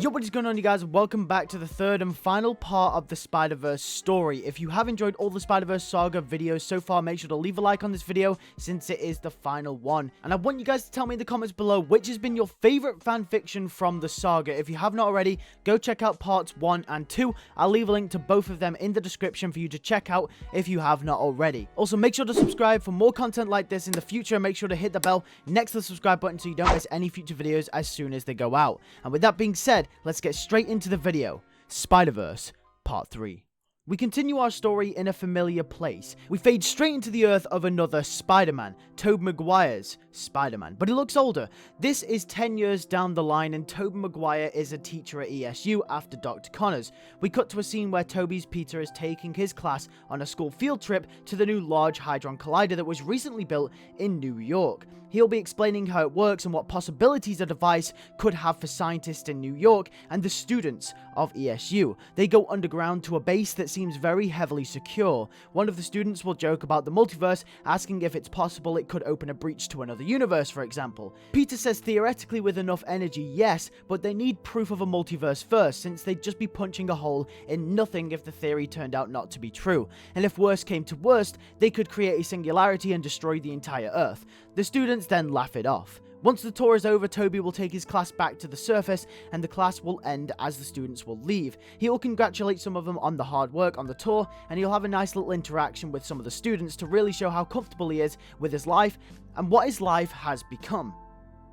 Yo, what is going on, you guys? Welcome back to the third and final part of the Spider-Verse story. If you have enjoyed all the Spider-Verse saga videos so far, make sure to leave a like on this video since it is the final one. And I want you guys to tell me in the comments below which has been your favorite fanfiction from the saga. If you have not already, go check out parts 1 and 2. I'll leave a link to both of them in the description for you to check out if you have not already. Also, make sure to subscribe for more content like this in the future, and make sure to hit the bell next to the subscribe button so you don't miss any future videos as soon as they go out. And with that being said, let's get straight into the video. Spider-Verse Part 3. We continue our story in a familiar place. We fade straight into the earth of another Spider-Man, Tobey Maguire's Spider-Man, but he looks older. This is 10 years down the line, and Tobey Maguire is a teacher at ESU after Dr. Connors. We cut to a scene where Toby's Peter is taking his class on a school field trip to the new Large Hadron Collider that was recently built in New York. He'll be explaining how it works and what possibilities a device could have for scientists in New York and the students of ESU. They go underground to a base that seems very heavily secure. One of the students will joke about the multiverse, asking if it's possible it could open a breach to another universe, for example. Peter says theoretically with enough energy, yes, but they need proof of a multiverse first, since they'd just be punching a hole in nothing if the theory turned out not to be true. And if worst came to worst, they could create a singularity and destroy the entire Earth. The students then laugh it off. Once the tour is over, Toby will take his class back to the surface, and the class will end as the students will leave. He will congratulate some of them on the hard work on the tour, and he'll have a nice little interaction with some of the students to really show how comfortable he is with his life and what his life has become.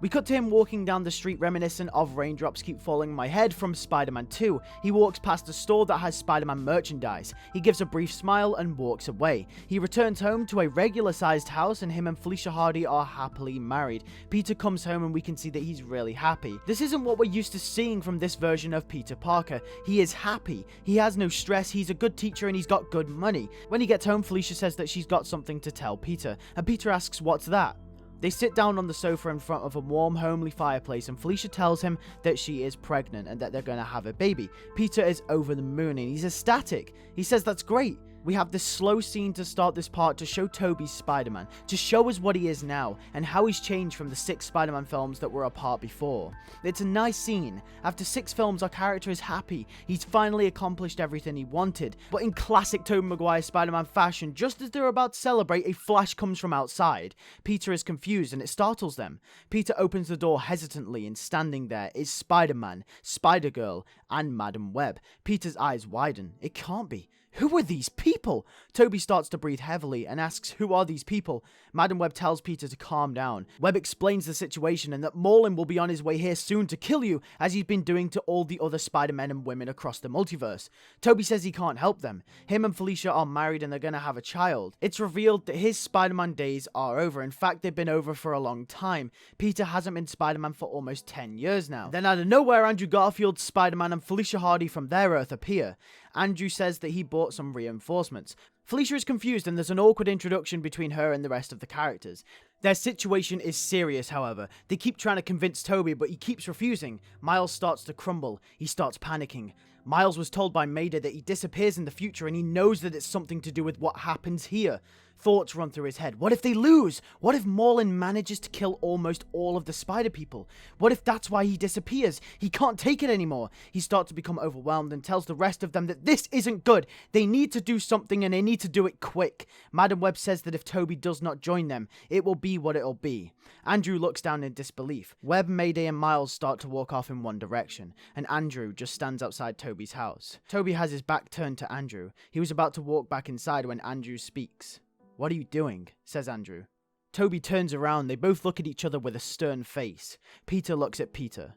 We cut to him walking down the street reminiscent of Raindrops Keep Falling on My Head from Spider-Man 2. He walks past a store that has Spider-Man merchandise. He gives a brief smile and walks away. He returns home to a regular-sized house, and him and Felicia Hardy are happily married. Peter comes home and we can see that he's really happy. This isn't what we're used to seeing from this version of Peter Parker. He is happy. He has no stress. He's a good teacher and he's got good money. When he gets home, Felicia says that she's got something to tell Peter, and Peter asks what's that. They sit down on the sofa in front of a warm, homely fireplace, and Felicia tells him that she is pregnant and that they're going to have a baby. Peter is over the moon and he's ecstatic. He says that's great. We have this slow scene to start this part to show Toby's Spider-Man, to show us what he is now, and how he's changed from the 6 Spider-Man films that were apart before. It's a nice scene. After 6 films, our character is happy. He's finally accomplished everything he wanted. But in classic Tobey Maguire Spider-Man fashion, just as they're about to celebrate, a flash comes from outside. Peter is confused and it startles them. Peter opens the door hesitantly, and standing there is Spider-Man, Spider-Girl, and Madam Web. Peter's eyes widen. It can't be. Who are these people? Toby starts to breathe heavily and asks who are these people. Madam Web tells Peter to calm down. Web explains the situation and that Maulin will be on his way here soon to kill you, as he's been doing to all the other Spider-Men and women across the multiverse. Toby says he can't help them. Him and Felicia are married and they're gonna have a child. It's revealed that his Spider-Man days are over. In fact, they've been over for a long time. Peter hasn't been Spider-Man for almost 10 years now. Then out of nowhere, Andrew Garfield's Spider-Man and Felicia Hardy from their Earth appear. Andrew says that he bought some reinforcements. Felicia is confused and there's an awkward introduction between her and the rest of the characters. Their situation is serious, however. They keep trying to convince Toby, but he keeps refusing. Miles starts to crumble. He starts panicking. Miles was told by Mayday that he disappears in the future, and he knows that it's something to do with what happens here. Thoughts run through his head. What if they lose? What if Maulin manages to kill almost all of the spider people? What if that's why he disappears? He can't take it anymore. He starts to become overwhelmed and tells the rest of them that this isn't good. They need to do something and they need to do it quick. Madam Web says that if Toby does not join them, it will be what it'll be. Andrew looks down in disbelief. Web, Mayday, and Miles start to walk off in one direction, and Andrew just stands outside Toby's house. Toby has his back turned to Andrew. He was about to walk back inside when Andrew speaks. "What are you doing?" says Andrew. Toby turns around. They both look at each other with a stern face. Peter looks at Peter.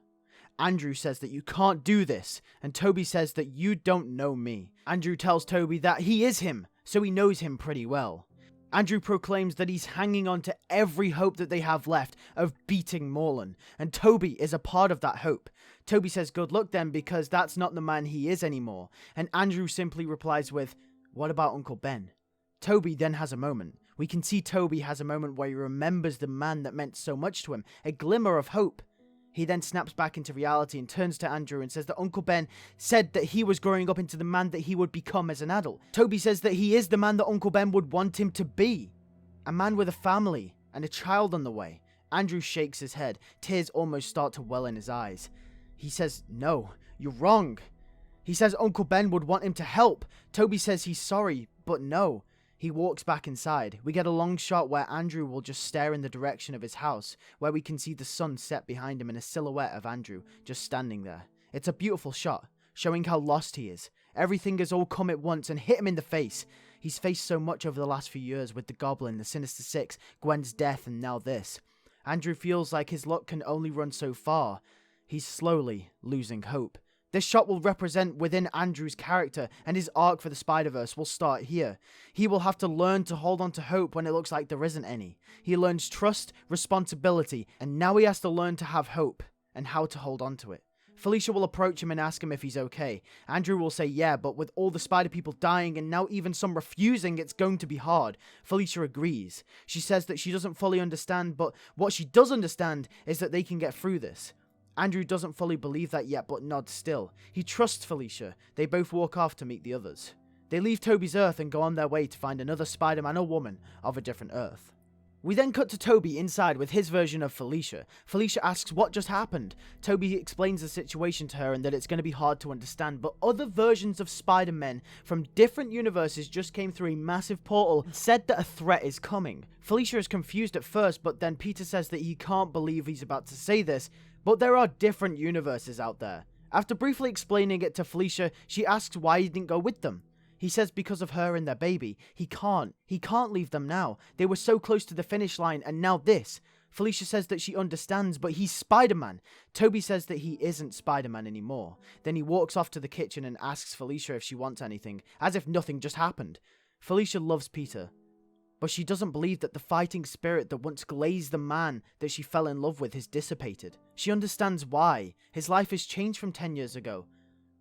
Andrew says that you can't do this, and Toby says that you don't know me. Andrew tells Toby that he is him, so he knows him pretty well. Andrew proclaims that he's hanging on to every hope that they have left of beating Moreland, and Toby is a part of that hope. Toby says good luck then, because that's not the man he is anymore, and Andrew simply replies with, "What about Uncle Ben?" Toby then has a moment. We can see Toby has a moment where he remembers the man that meant so much to him, a glimmer of hope. He then snaps back into reality and turns to Andrew and says that Uncle Ben said that he was growing up into the man that he would become as an adult. Toby says that he is the man that Uncle Ben would want him to be. A man with a family and a child on the way. Andrew shakes his head. Tears almost start to well in his eyes. He says, "No, "You're wrong." He says Uncle Ben would want him to help. Toby says he's sorry, but no. He walks back inside. We get a long shot where Andrew will just stare in the direction of his house, where we can see the sun set behind him in a silhouette of Andrew just standing there. It's a beautiful shot, showing how lost he is. Everything has all come at once and hit him in the face. He's faced so much over the last few years with the Goblin, the Sinister Six, Gwen's death, and now this. Andrew feels like his luck can only run so far. He's slowly losing hope. This shot will represent within Andrew's character, and his arc for the Spider-Verse will start here. He will have to learn to hold on to hope when it looks like there isn't any. He learns trust, responsibility, and now he has to learn to have hope, and how to hold on to it. Felicia will approach him and ask him if he's okay. Andrew will say yeah, but with all the spider people dying and now even some refusing, it's going to be hard. Felicia agrees. She says that she doesn't fully understand, but what she does understand is that they can get through this. Andrew doesn't fully believe that yet, but nods still. He trusts Felicia. They both walk off to meet the others. They leave Toby's Earth and go on their way to find another Spider-Man or woman of a different Earth. We then cut to Toby inside with his version of Felicia. Felicia asks what just happened. Toby explains the situation to her and that it's going to be hard to understand, but other versions of Spider-Men from different universes just came through a massive portal and said that a threat is coming. Felicia is confused at first, but then Peter says that he can't believe he's about to say this, but there are different universes out there. After briefly explaining it to Felicia, she asks why he didn't go with them. He says because of her and their baby. He can't leave them now. They were so close to the finish line, and now this. Felicia says that she understands, but he's Spider-Man. Toby says that he isn't Spider-Man anymore. Then he walks off to the kitchen and asks Felicia if she wants anything, as if nothing just happened. Felicia loves Peter, but she doesn't believe that the fighting spirit that once glazed the man that she fell in love with has dissipated. She understands why. His life has changed from 10 years ago,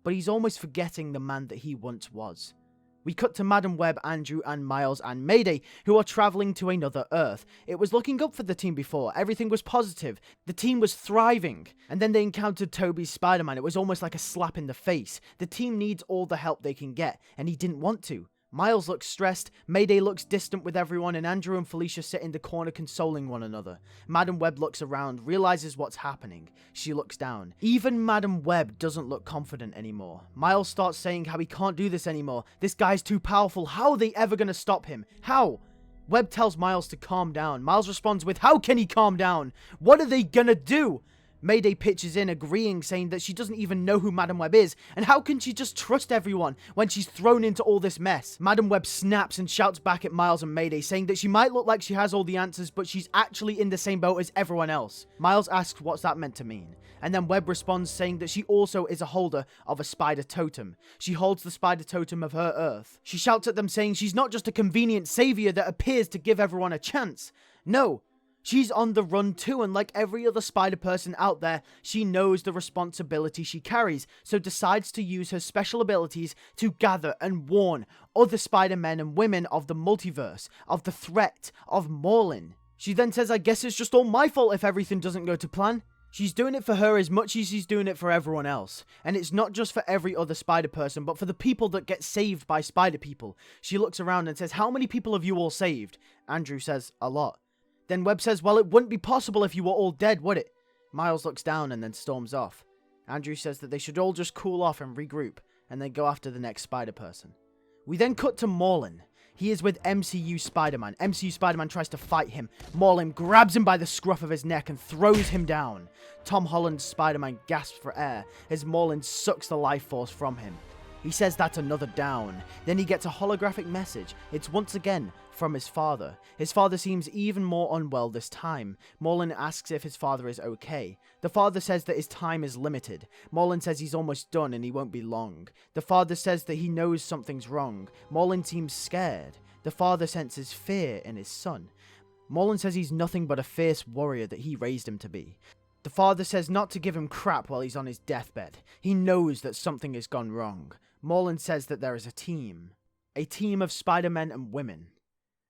but he's almost forgetting the man that he once was. We cut to Madam Web, Andrew, and Miles and Mayday, who are traveling to another Earth. It was looking up for the team before. Everything was positive. The team was thriving. And then they encountered Toby's Spider-Man. It was almost like a slap in the face. The team needs all the help they can get, and he didn't want to. Miles looks stressed, Mayday looks distant with everyone, and Andrew and Felicia sit in the corner consoling one another. Madam Web looks around, realizes what's happening. She looks down. Even Madam Web doesn't look confident anymore. Miles starts saying how he can't do this anymore. This guy's too powerful. How are they ever gonna stop him? How? Web tells Miles to calm down. Miles responds with, how can he calm down? What are they gonna do? Mayday pitches in, agreeing, saying that she doesn't even know who Madam Web is, and how can she just trust everyone when she's thrown into all this mess? Madam Web snaps and shouts back at Miles and Mayday, saying that she might look like she has all the answers, but she's actually in the same boat as everyone else. Miles asks what's that meant to mean, and then Web responds saying that she also is a holder of a spider totem. She holds the spider totem of her Earth. She shouts at them saying she's not just a convenient savior that appears to give everyone a chance. No. She's on the run too, and like every other spider person out there, she knows the responsibility she carries, so decides to use her special abilities to gather and warn other Spider-Men and women of the multiverse, of the threat of Maulin. She then says, I guess it's just all my fault if everything doesn't go to plan. She's doing it for her as much as she's doing it for everyone else. And it's not just for every other spider person, but for the people that get saved by spider people. She looks around and says, how many people have you all saved? Andrew says, a lot. Then Webb says, well, it wouldn't be possible if you were all dead, would it? Miles looks down and then storms off. Andrew says that they should all just cool off and regroup, and then go after the next spider person. We then cut to Moreland. He is with MCU Spider-Man. MCU Spider-Man tries to fight him. Moreland grabs him by the scruff of his neck and throws him down. Tom Holland's Spider-Man gasps for air as Moreland sucks the life force from him. He says that's another down. Then he gets a holographic message. It's once again from his father. His father seems even more unwell this time. Moreland asks if his father is okay. The father says that his time is limited. Moreland says he's almost done and he won't be long. The father says that he knows something's wrong. Moreland seems scared. The father senses fear in his son. Moreland says he's nothing but a fierce warrior that he raised him to be. The father says not to give him crap while he's on his deathbed. He knows that something has gone wrong. Moreland says that there is a team of Spider-Men and women.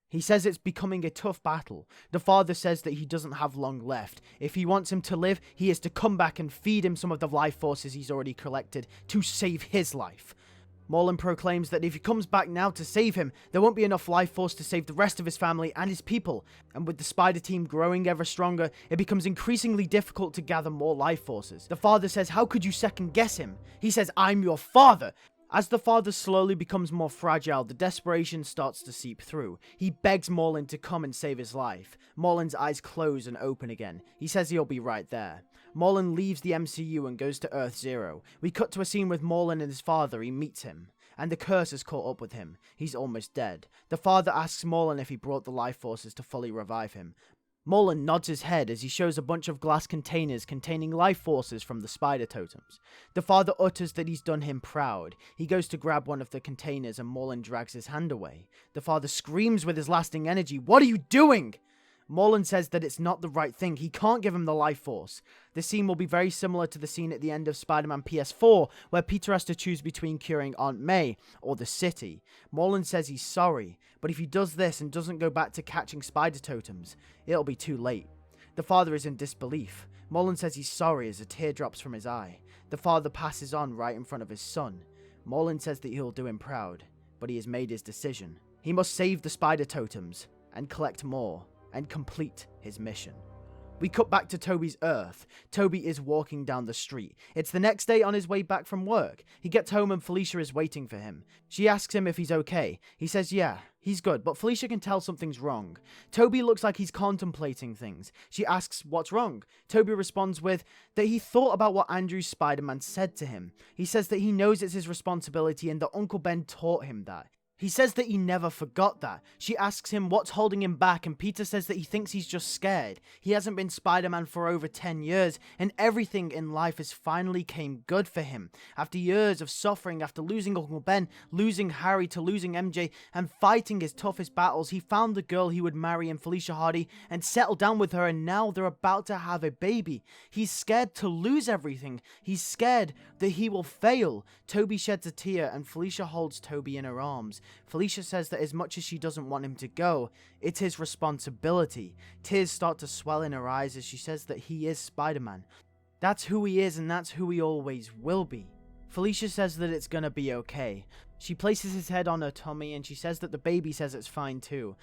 He says it's becoming a tough battle. The father says that he doesn't have long left. If he wants him to live, he is to come back and feed him some of the life forces he's already collected to save his life. Maulin proclaims that if he comes back now to save him, there won't be enough life force to save the rest of his family and his people, and with the spider team growing ever stronger, it becomes increasingly difficult to gather more life forces. The father says, how could you second guess him? He says, I'm your father! As the father slowly becomes more fragile, the desperation starts to seep through. He begs Maulin to come and save his life. Maulin's eyes close and open again. He says he'll be right there. Maulin leaves the MCU and goes to Earth Zero. We cut to a scene with Maulin and his father. He meets him, and the curse has caught up with him. He's almost dead. The father asks Maulin if he brought the life forces to fully revive him. Maulin nods his head as he shows a bunch of glass containers containing life forces from the spider totems. The father utters that he's done him proud. He goes to grab one of the containers and Maulin drags his hand away. The father screams with his lasting energy, "What are you doing?" Moreland says that it's not the right thing. He can't give him the life force. This scene will be very similar to the scene at the end of Spider-Man PS4, where Peter has to choose between curing Aunt May or the city. Moreland says he's sorry, but if he does this and doesn't go back to catching spider totems, it'll be too late. The father is in disbelief. Moreland says he's sorry as a tear drops from his eye. The father passes on right in front of his son. Moreland says that he'll do him proud, but he has made his decision. He must save the spider totems, and collect more, and complete his mission. We cut back to Toby's Earth. Toby is walking down the street. It's the next day on his way back from work. He gets home and Felicia is waiting for him. She asks him if he's okay. He says yeah, he's good, but Felicia can tell something's wrong. Toby looks like he's contemplating things. She asks what's wrong. Toby responds with that he thought about what Andrew's Spider-Man said to him. He says that he knows it's his responsibility and that Uncle Ben taught him that. He says that he never forgot that. She asks him what's holding him back, and Peter says that he thinks he's just scared. He hasn't been Spider-Man for over 10 years, and everything in life has finally came good for him. After years of suffering, after losing Uncle Ben, losing Harry to losing MJ, and fighting his toughest battles, he found the girl he would marry in Felicia Hardy, and settled down with her, and now they're about to have a baby. He's scared to lose everything. He's scared that he will fail. Toby sheds a tear, and Felicia holds Toby in her arms. Felicia says that as much as she doesn't want him to go, it's his responsibility. Tears start to swell in her eyes as she says that he is Spider-Man. That's who he is and that's who he always will be. Felicia says that it's gonna be okay. She places his head on her tummy and she says that the baby says it's fine too.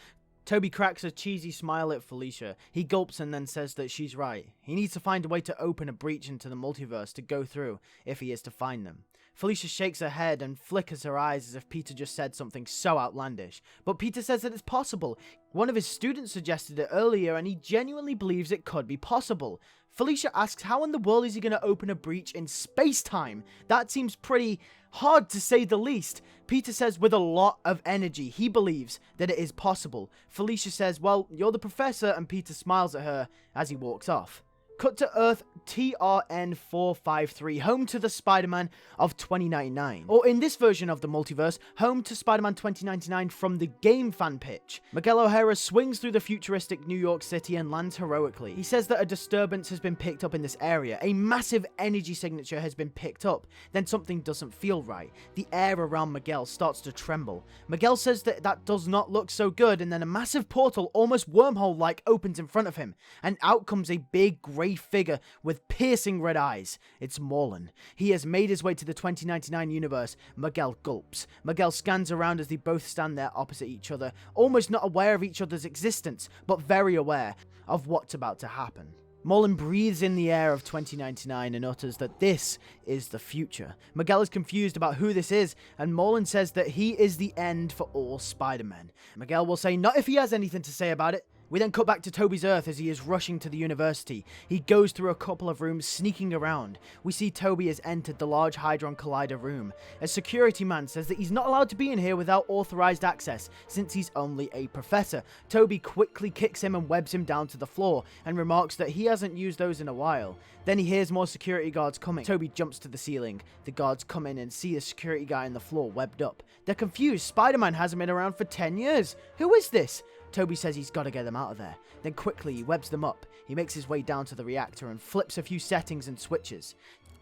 Toby cracks a cheesy smile at Felicia. He gulps and then says that she's right. He needs to find a way to open a breach into the multiverse to go through if he is to find them. Felicia shakes her head and flickers her eyes as if Peter just said something so outlandish. But Peter says that it's possible. One of his students suggested it earlier and he genuinely believes it could be possible. Felicia asks how in the world is he going to open a breach in space-time? That seems pretty hard to say the least. Peter says with a lot of energy he believes that it is possible. Felicia says, well, you're the professor, and Peter smiles at her as he walks off. Cut to Earth TRN453, home to the Spider-Man of 2099. Or in this version of the multiverse, home to Spider-Man 2099 from the game fan pitch. Miguel O'Hara swings through the futuristic New York City and lands heroically. He says that a disturbance has been picked up in this area. A massive energy signature has been picked up. Then something doesn't feel right. The air around Miguel starts to tremble. Miguel says that that does not look so good, and then a massive portal, almost wormhole-like, opens in front of him. And out comes a big grey figure with piercing red eyes. It's Moreland. He has made his way to the 2099 universe. Miguel gulps. Miguel scans around as they both stand there opposite each other, almost not aware of each other's existence, but very aware of what's about to happen. Moreland breathes in the air of 2099 and utters that this is the future. Miguel is confused about who this is, and Moreland says that he is the end for all Spider-Men. Miguel will say not if he has anything to say about it. We then cut back to Toby's Earth as he is rushing to the university. He goes through a couple of rooms, sneaking around. We see Toby has entered the Large Hadron Collider room. A security man says that he's not allowed to be in here without authorized access, since he's only a professor. Toby quickly kicks him and webs him down to the floor, and remarks that he hasn't used those in a while. Then he hears more security guards coming. Toby jumps to the ceiling. The guards come in and see a security guy on the floor webbed up. They're confused. Spider-Man hasn't been around for 10 years. Who is this? Toby says he's got to get them out of there. Then quickly he webs them up. He makes his way down to the reactor and flips a few settings and switches.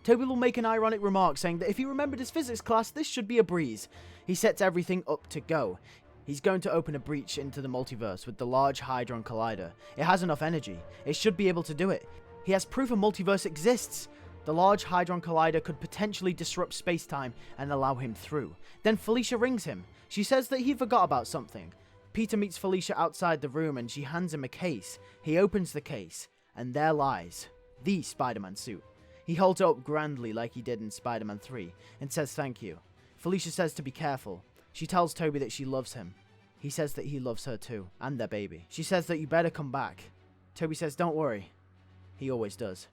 Toby will make an ironic remark saying that if he remembered his physics class, this should be a breeze. He sets everything up to go. He's going to open a breach into the multiverse with the Large Hadron Collider. It has enough energy. It should be able to do it. He has proof a multiverse exists. The Large Hadron Collider could potentially disrupt space-time and allow him through. Then Felicia rings him. She says that he forgot about something. Peter meets Felicia outside the room and she hands him a case. He opens the case, and there lies the Spider-Man suit. He holds it up grandly like he did in Spider-Man 3 and says thank you. Felicia says to be careful. She tells Toby that she loves him. He says that he loves her too, and their baby. She says that you better come back. Toby says don't worry. He always does.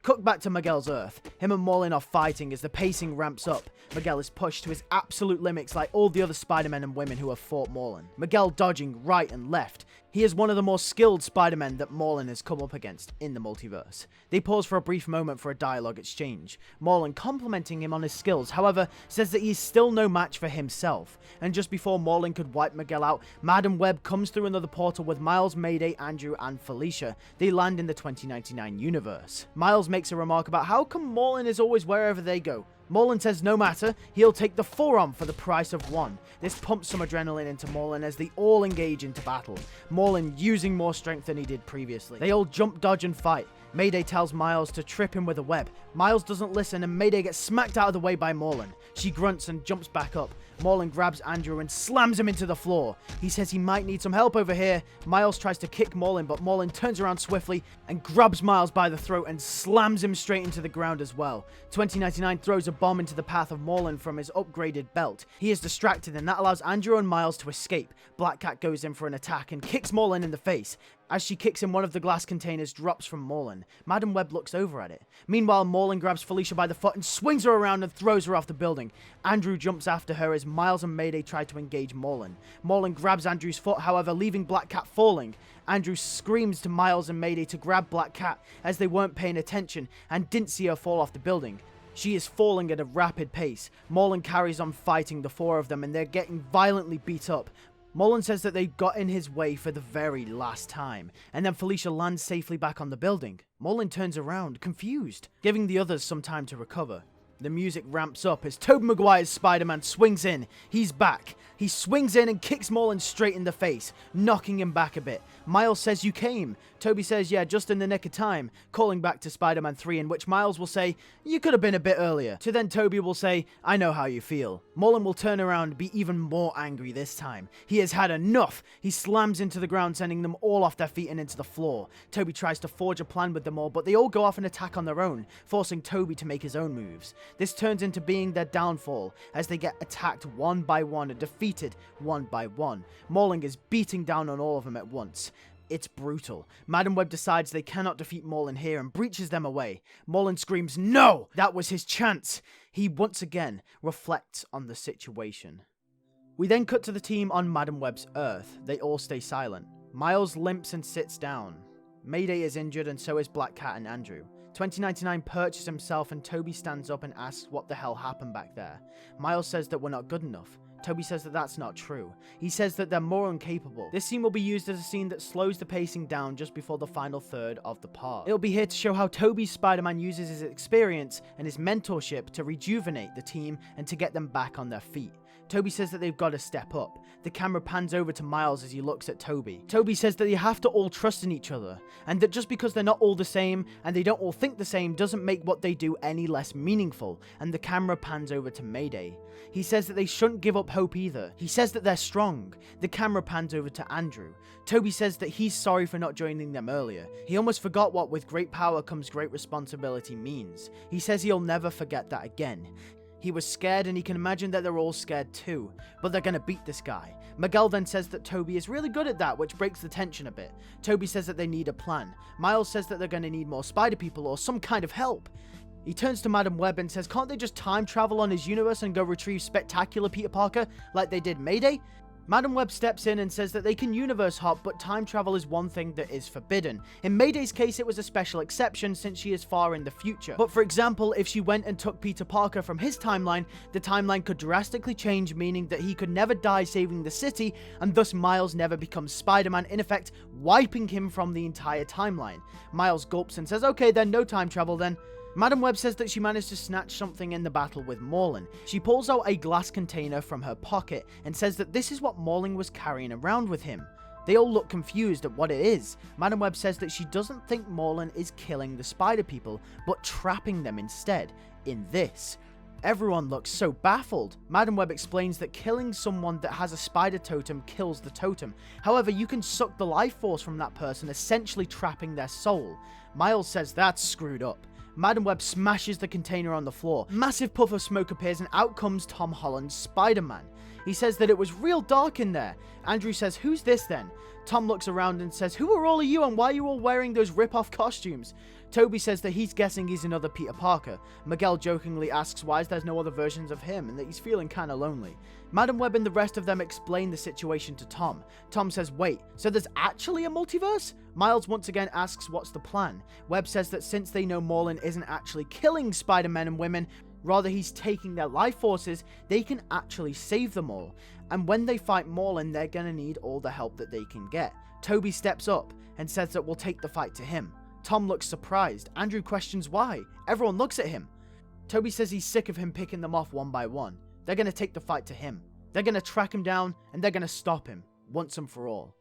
Cut back to Miguel's Earth. Him and Maulin are fighting as the pacing ramps up. Miguel is pushed to his absolute limits like all the other Spider-Men and women who have fought Maulin. Miguel dodging right and left. He is one of the more skilled Spider-Men that Maulin has come up against in the multiverse. They pause for a brief moment for a dialogue exchange. Maulin complimenting him on his skills, however, says that he is still no match for himself. And just before Maulin could wipe Miguel out, Madam Web comes through another portal with Miles, Mayday, Andrew, and Felicia. They land in the 2099 universe. Miles makes a remark about how come Maulin is always wherever they go. Moreland says no matter, he'll take the forearm for the price of one. This pumps some adrenaline into Moreland as they all engage into battle. Moreland using more strength than he did previously. They all jump, dodge, and fight. Mayday tells Miles to trip him with a web. Miles doesn't listen and Mayday gets smacked out of the way by Moreland. She grunts and jumps back up. Moreland grabs Andrew and slams him into the floor. He says he might need some help over here. Miles tries to kick Moreland, but Moreland turns around swiftly and grabs Miles by the throat and slams him straight into the ground as well. 2099 throws a bomb into the path of Moreland from his upgraded belt. He is distracted and that allows Andrew and Miles to escape. Black Cat goes in for an attack and kicks Moreland in the face. As she kicks him, one of the glass containers drops from Moreland. Madam Web looks over at it. Meanwhile, Moreland grabs Felicia by the foot and swings her around and throws her off the building. Andrew jumps after her as Miles and Mayday try to engage Moreland. Moreland grabs Andrew's foot, however, leaving Black Cat falling. Andrew screams to Miles and Mayday to grab Black Cat as they weren't paying attention and didn't see her fall off the building. She is falling at a rapid pace. Moreland carries on fighting the four of them and they're getting violently beat up. Moreland says that they got in his way for the very last time, and then Felicia lands safely back on the building. Moreland turns around, confused, giving the others some time to recover. The music ramps up as Tobey Maguire's Spider-Man swings in. He's back. He swings in and kicks Moreland straight in the face, knocking him back a bit. Miles says, "You came." Toby says, "Yeah, just in the nick of time," calling back to Spider-Man 3, in which Miles will say, "You could have been a bit earlier." To then Toby will say, "I know how you feel." Moreland will turn around and be even more angry this time. He has had enough. He slams into the ground, sending them all off their feet and into the floor. Toby tries to forge a plan with them all, but they all go off and attack on their own, forcing Toby to make his own moves. This turns into being their downfall, as they get attacked one by one and defeated one by one. Moreland is beating down on all of them at once. It's brutal. Madam Web decides they cannot defeat Moreland here and breaches them away. Moreland screams, "No! That was his chance!" He once again reflects on the situation. We then cut to the team on Madam Web's Earth. They all stay silent. Miles limps and sits down. Mayday is injured and so is Black Cat and Andrew. 2099 perches himself and Toby stands up and asks what the hell happened back there. Miles says that we're not good enough. Toby says that that's not true. He says that they're more incapable. This scene will be used as a scene that slows the pacing down just before the final third of the part. It'll be here to show how Toby's Spider-Man uses his experience and his mentorship to rejuvenate the team and to get them back on their feet. Toby says that they've got to step up. The camera pans over to Miles as he looks at Toby. Toby says that they have to all trust in each other, and that just because they're not all the same, and they don't all think the same, doesn't make what they do any less meaningful, and the camera pans over to Mayday. He says that they shouldn't give up hope either. He says that they're strong. The camera pans over to Andrew. Toby says that he's sorry for not joining them earlier. He almost forgot what "with great power comes great responsibility" means. He says he'll never forget that again. He was scared and he can imagine that they're all scared too, but they're gonna beat this guy. Miguel then says that Toby is really good at that, which breaks the tension a bit. Toby says that they need a plan. Miles says that they're gonna need more spider people or some kind of help. He turns to Madam Web and says, can't they just time travel on his universe and go retrieve Spectacular Peter Parker like they did Mayday? Madam Web steps in and says that they can universe hop, but time travel is one thing that is forbidden. In Mayday's case, it was a special exception since she is far in the future. But for example, if she went and took Peter Parker from his timeline, the timeline could drastically change, meaning that he could never die saving the city, and thus Miles never becomes Spider-Man, in effect wiping him from the entire timeline. Miles gulps and says, okay then, no time travel then. Madam Web says that she managed to snatch something in the battle with Moreland. She pulls out a glass container from her pocket and says that this is what Moreland was carrying around with him. They all look confused at what it is. Madam Web says that she doesn't think Moreland is killing the spider people, but trapping them instead, in this. Everyone looks so baffled. Madam Web explains that killing someone that has a spider totem kills the totem. However, you can suck the life force from that person, essentially trapping their soul. Miles says that's screwed up. Madam Web smashes the container on the floor. Massive puff of smoke appears and out comes Tom Holland's Spider-Man. He says that it was real dark in there. Andrew says, "Who's this then?" Tom looks around and says, "Who are all of you and why are you all wearing those rip-off costumes?" Toby says that he's guessing he's another Peter Parker. Miguel jokingly asks why there's no other versions of him and that he's feeling kinda lonely. Madam Web and the rest of them explain the situation to Tom. Tom says, "Wait, so there's actually a multiverse?" Miles once again asks what's the plan. Web says that since they know Moreland isn't actually killing Spider-Men and women, rather he's taking their life forces, they can actually save them all. And when they fight Moreland, they're gonna need all the help that they can get. Toby steps up and says that we'll take the fight to him. Tom looks surprised. Andrew questions why. Everyone looks at him. Toby says he's sick of him picking them off one by one. They're gonna take the fight to him. They're gonna track him down and they're gonna stop him, once and for all.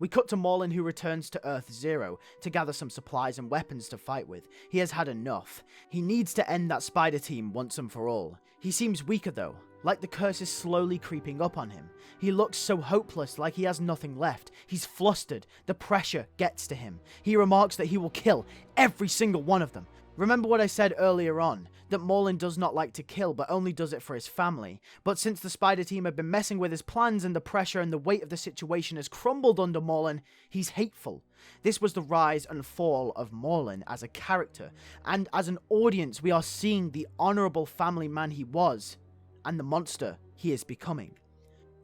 We cut to Maulin, who returns to Earth Zero to gather some supplies and weapons to fight with. He has had enough. He needs to end that spider team once and for all. He seems weaker though, like the curse is slowly creeping up on him. He looks so hopeless, like he has nothing left. He's flustered. The pressure gets to him. He remarks that he will kill every single one of them. Remember what I said earlier on, that Moreland does not like to kill, but only does it for his family. But since the spider team have been messing with his plans and the pressure and the weight of the situation has crumbled under Moreland, he's hateful. This was the rise and fall of Moreland as a character, and as an audience we are seeing the honourable family man he was, and the monster he is becoming.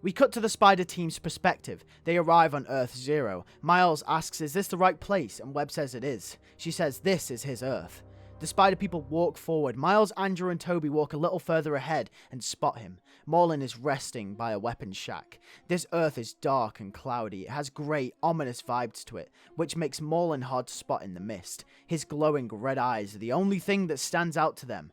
We cut to the spider team's perspective. They arrive on Earth Zero. Miles asks, "Is this the right place?" And Webb says it is. She says this is his Earth. The spider people walk forward. Miles, Andrew and Toby walk a little further ahead and spot him. Moreland is resting by a weapons shack. This Earth is dark and cloudy. It has grey, ominous vibes to it, which makes Moreland hard to spot in the mist. His glowing red eyes are the only thing that stands out to them.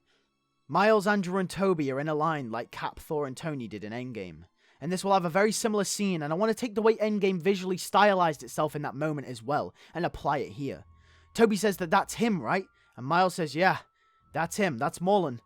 Miles, Andrew and Toby are in a line like Cap, Thor and Tony did in Endgame. And this will have a very similar scene, and I want to take the way Endgame visually stylized itself in that moment as well, and apply it here. Toby says that that's him, right? And Miles says, yeah, that's him, that's Moreland.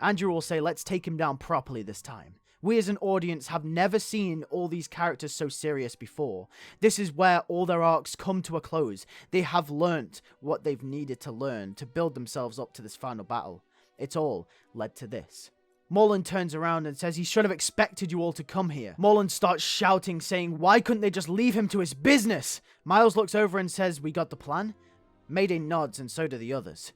Andrew will say, let's take him down properly this time. We as an audience have never seen all these characters so serious before. This is where all their arcs come to a close. They have learnt what they've needed to learn to build themselves up to this final battle. It's all led to this. Moreland turns around and says he should have expected you all to come here. Moreland starts shouting, saying, why couldn't they just leave him to his business? Miles looks over and says, we got the plan? Mayday nods and so do the others.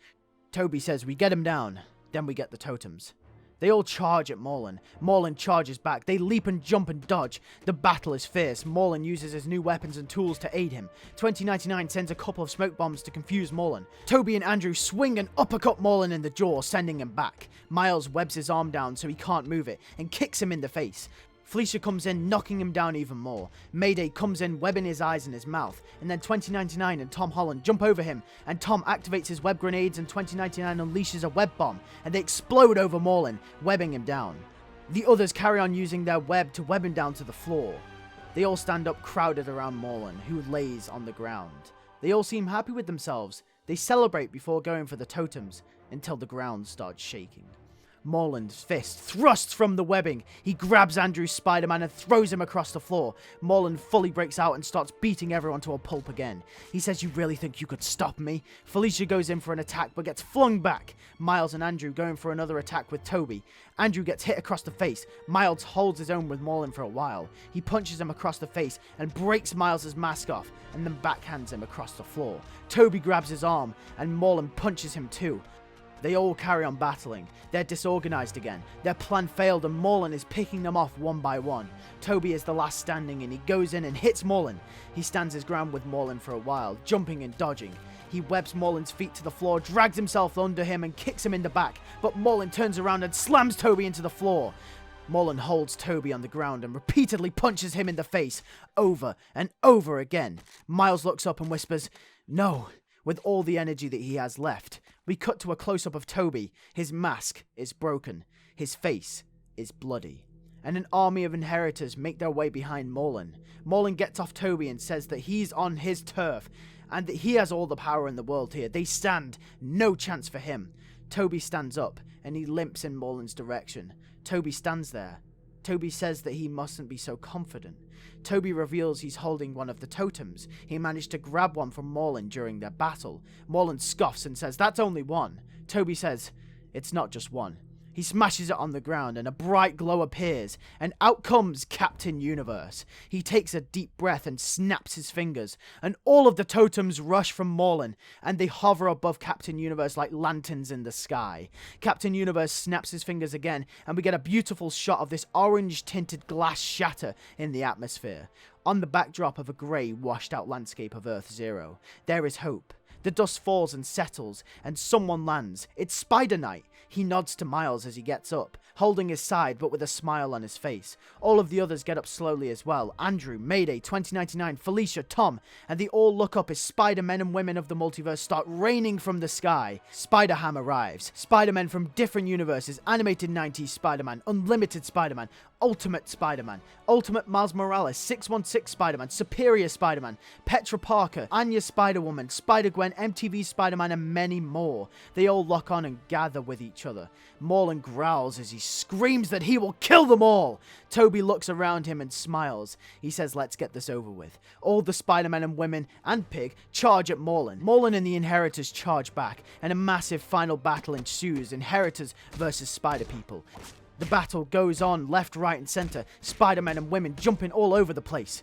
Toby says, we get him down, then we get the totems. They all charge at Moreland. Moreland charges back. They leap and jump and dodge. The battle is fierce. Moreland uses his new weapons and tools to aid him. 2099 sends a couple of smoke bombs to confuse Moreland. Toby and Andrew swing and uppercut Moreland in the jaw, sending him back. Miles webs his arm down so he can't move it and kicks him in the face. Felicia comes in, knocking him down even more. Mayday comes in, webbing his eyes and his mouth. And then 2099 and Tom Holland jump over him, and Tom activates his web grenades and 2099 unleashes a web bomb, and they explode over Moreland, webbing him down. The others carry on using their web to web him down to the floor. They all stand up crowded around Moreland, who lays on the ground. They all seem happy with themselves. They celebrate before going for the totems, until the ground starts shaking. Moreland's fist thrusts from the webbing. He grabs Andrew's Spider-Man and throws him across the floor. Moreland fully breaks out and starts beating everyone to a pulp again. He says, you really think you could stop me? Felicia goes in for an attack but gets flung back. Miles and Andrew go in for another attack with Toby. Andrew gets hit across the face. Miles holds his own with Moreland for a while. He punches him across the face and breaks Miles' mask off and then backhands him across the floor. Toby grabs his arm and Moreland punches him too. They all carry on battling. They're disorganized again. Their plan failed and Moreland is picking them off one by one. Toby is the last standing and he goes in and hits Moreland. He stands his ground with Moreland for a while, jumping and dodging. He webs Moreland's feet to the floor, drags himself under him and kicks him in the back, but Moreland turns around and slams Toby into the floor. Moreland holds Toby on the ground and repeatedly punches him in the face, over and over again. Miles looks up and whispers, no, with all the energy that he has left. We cut to a close-up of Toby. His mask is broken. His face is bloody. and an army of inheritors make their way behind Maulin. Maulin gets off Toby and says that he's on his turf, and that he has all the power in the world here. They stand no chance for him. Toby stands up, and he limps in Maulin's direction. Toby stands there. Toby says that he mustn't be so confident. Toby reveals he's holding one of the totems. He managed to grab one from Maulin during their battle. Maulin scoffs and says, "That's only one." Toby says, "It's not just one." He smashes it on the ground and a bright glow appears, and out comes Captain Universe. He takes a deep breath and snaps his fingers, and all of the totems rush from Moreland, and they hover above Captain Universe like lanterns in the sky. Captain Universe snaps his fingers again, and we get a beautiful shot of this orange-tinted glass shatter in the atmosphere. On the backdrop of a grey, washed-out landscape of Earth Zero, there is hope. The dust falls and settles, and someone lands. It's Spider Knight. He nods to Miles as he gets up, holding his side but with a smile on his face. All of the others get up slowly as well. Andrew, Mayday, 2099, Felicia, Tom, and they all look up as Spider-Men and women of the multiverse start raining from the sky. Spider-Ham arrives. Spider-Men from different universes, animated 90s Spider-Man, Unlimited Spider-Man, Ultimate Spider-Man, Ultimate Miles Morales, 616 Spider-Man, Superior Spider-Man, Petra Parker, Anya Spider-Woman, Spider-Gwen, MTV Spider-Man, and many more. They all lock on and gather with each other. Moreland growls as he screams that he will kill them all. Toby looks around him and smiles. He says, "Let's get this over with." All the Spider-Men and women and Pig charge at Moreland. Moreland and the Inheritors charge back, and a massive final battle ensues, Inheritors versus Spider-People. The battle goes on left, right, and center, Spider-Men and women jumping all over the place.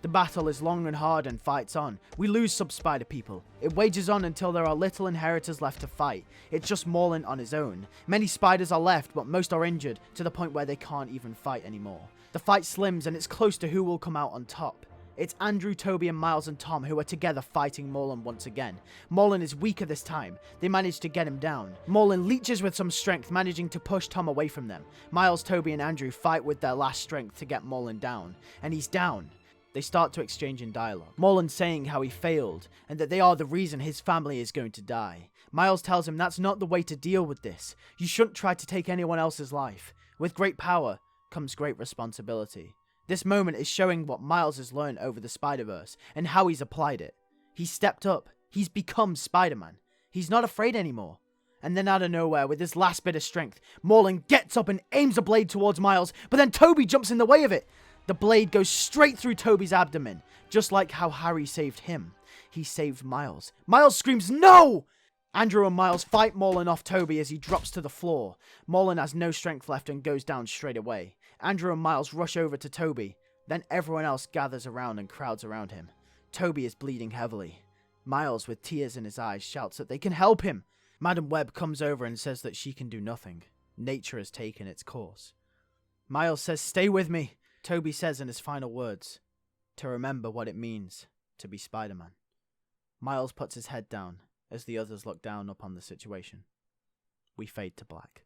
The battle is long and hard and fights on. We lose some Spider-People. It wages on until there are little Inheritors left to fight. It's just Moreland on his own. Many Spiders are left, but most are injured, to the point where they can't even fight anymore. The fight slims and it's close to who will come out on top. It's Andrew, Toby, and Miles and Tom who are together fighting Moreland once again. Moreland is weaker this time. They manage to get him down. Moreland leeches with some strength, managing to push Tom away from them. Miles, Toby, and Andrew fight with their last strength to get Moreland down. And he's down. They start to exchange in dialogue. Moreland saying how he failed, and that they are the reason his family is going to die. Miles tells him that's not the way to deal with this. You shouldn't try to take anyone else's life. With great power comes great responsibility. This moment is showing what Miles has learned over the Spider-Verse, and how he's applied it. He's stepped up. He's become Spider-Man. He's not afraid anymore. And then out of nowhere, with his last bit of strength, Moreland gets up and aims a blade towards Miles, but then Toby jumps in the way of it. The blade goes straight through Toby's abdomen, just like how Harry saved him. He saved Miles. Miles screams, "No!" Andrew and Miles fight Moreland off Toby as he drops to the floor. Moreland has no strength left and goes down straight away. Andrew and Miles rush over to Toby. Then everyone else gathers around and crowds around him. Toby is bleeding heavily. Miles, with tears in his eyes, shouts that they can help him. Madam Web comes over and says that she can do nothing. Nature has taken its course. Miles says, "Stay with me." Toby says in his final words, "To remember what it means to be Spider-Man." Miles puts his head down as the others look down upon the situation. We fade to black.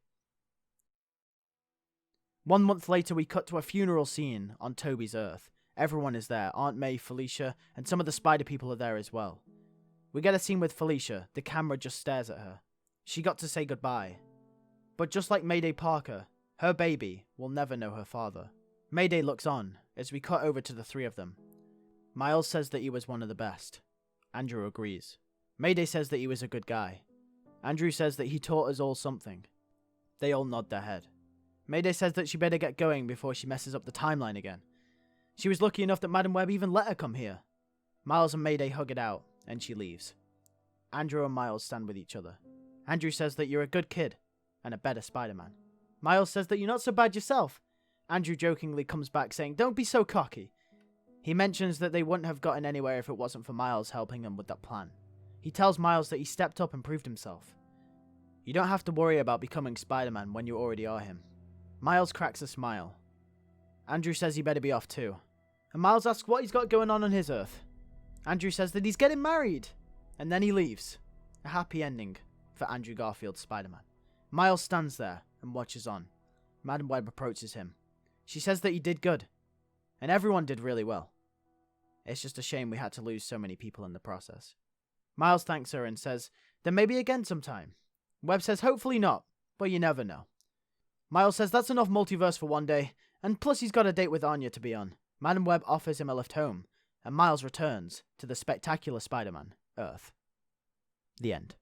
1 month later, we cut to a funeral scene on Toby's Earth. Everyone is there. Aunt May, Felicia, and some of the Spider-People are there as well. We get a scene with Felicia. The camera just stares at her. She got to say goodbye. But just like Mayday Parker, her baby will never know her father. Mayday looks on as we cut over to the three of them. Miles says that he was one of the best. Andrew agrees. Mayday says that he was a good guy. Andrew says that he taught us all something. They all nod their head. Mayday says that she better get going before she messes up the timeline again. She was lucky enough that Madam Web even let her come here. Miles and Mayday hug it out, and she leaves. Andrew and Miles stand with each other. Andrew says that you're a good kid, and a better Spider-Man. Miles says that you're not so bad yourself. Andrew jokingly comes back saying, "Don't be so cocky." He mentions that they wouldn't have gotten anywhere if it wasn't for Miles helping them with that plan. He tells Miles that he stepped up and proved himself. You don't have to worry about becoming Spider-Man when you already are him. Miles cracks a smile. Andrew says he better be off too. And Miles asks what he's got going on his Earth. Andrew says that he's getting married. And then he leaves. A happy ending for Andrew Garfield's Spider-Man. Miles stands there and watches on. Madam Web approaches him. She says that he did good. And everyone did really well. It's just a shame we had to lose so many people in the process. Miles thanks her and says, "Then maybe again sometime." Web says hopefully not, but you never know. Miles says that's enough multiverse for one day, And plus he's got a date with Anya to be on. Madam Web offers him a lift home, and Miles returns to the spectacular Spider-Man, Earth. The end.